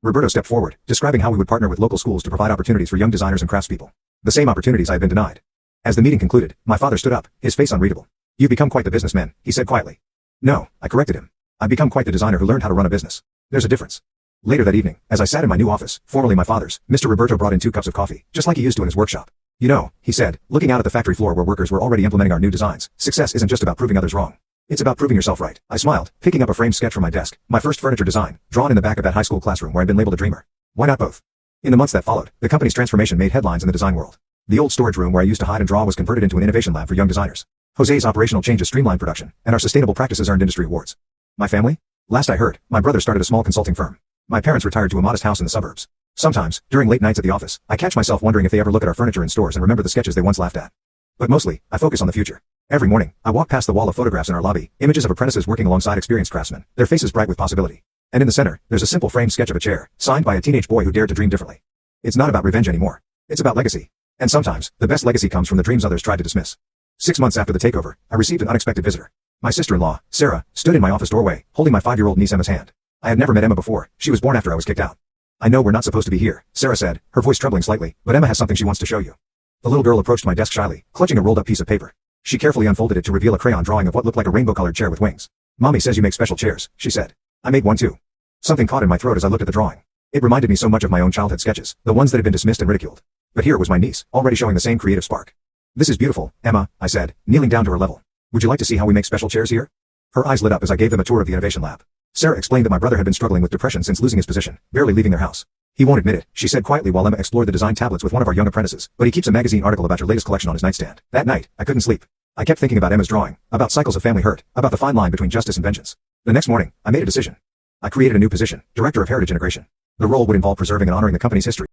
Roberto stepped forward, describing how we would partner with local schools to provide opportunities for young designers and craftspeople. The same opportunities I had been denied. As the meeting concluded, my father stood up, his face unreadable. "You've become quite the businessman," he said quietly. "No," I corrected him. "I've become quite the designer who learned how to run a business. There's a difference." Later that evening, as I sat in my new office, formerly my father's, Mr. Roberto brought in 2 cups of coffee, just like he used to in his workshop. "You know," he said, looking out at the factory floor where workers were already implementing our new designs, "success isn't just about proving others wrong. It's about proving yourself right." I smiled, picking up a framed sketch from my desk, my first furniture design, drawn in the back of that high school classroom where I'd been labeled a dreamer. Why not both? In the months that followed, the company's transformation made headlines in the design world. The old storage room where I used to hide and draw was converted into an innovation lab for young designers. Jose's operational changes streamlined production, and our sustainable practices earned industry awards. My family? Last I heard, my brother started a small consulting firm. My parents retired to a modest house in the suburbs. Sometimes, during late nights at the office, I catch myself wondering if they ever look at our furniture in stores and remember the sketches they once laughed at. But mostly, I focus on the future. Every morning, I walk past the wall of photographs in our lobby, images of apprentices working alongside experienced craftsmen, their faces bright with possibility. And in the center, there's a simple framed sketch of a chair, signed by a teenage boy who dared to dream differently. It's not about revenge anymore. It's about legacy. And sometimes, the best legacy comes from the dreams others tried to dismiss. 6 months after the takeover, I received an unexpected visitor. My sister-in-law, Sarah, stood in my office doorway, holding my 5-year-old niece Emma's hand. I had never met Emma before. She was born after I was kicked out. "I know we're not supposed to be here," Sarah said, her voice trembling slightly, "but Emma has something she wants to show you." The little girl approached my desk shyly, clutching a rolled-up piece of paper. She carefully unfolded it to reveal a crayon drawing of what looked like a rainbow-colored chair with wings. "Mommy says you make special chairs," she said. "I made one too." Something caught in my throat as I looked at the drawing. It reminded me so much of my own childhood sketches, the ones that had been dismissed and ridiculed. But here was my niece, already showing the same creative spark. "This is beautiful, Emma," I said, kneeling down to her level. "Would you like to see how we make special chairs here?" Her eyes lit up as I gave them a tour of the innovation lab. Sarah explained that my brother had been struggling with depression since losing his position, barely leaving their house. "He won't admit it," she said quietly while Emma explored the design tablets with one of our young apprentices, "but he keeps a magazine article about your latest collection on his nightstand." That night, I couldn't sleep. I kept thinking about Emma's drawing, about cycles of family hurt, about the fine line between justice and vengeance. The next morning, I made a decision. I created a new position, Director of Heritage Integration. The role would involve preserving and honoring the company's history.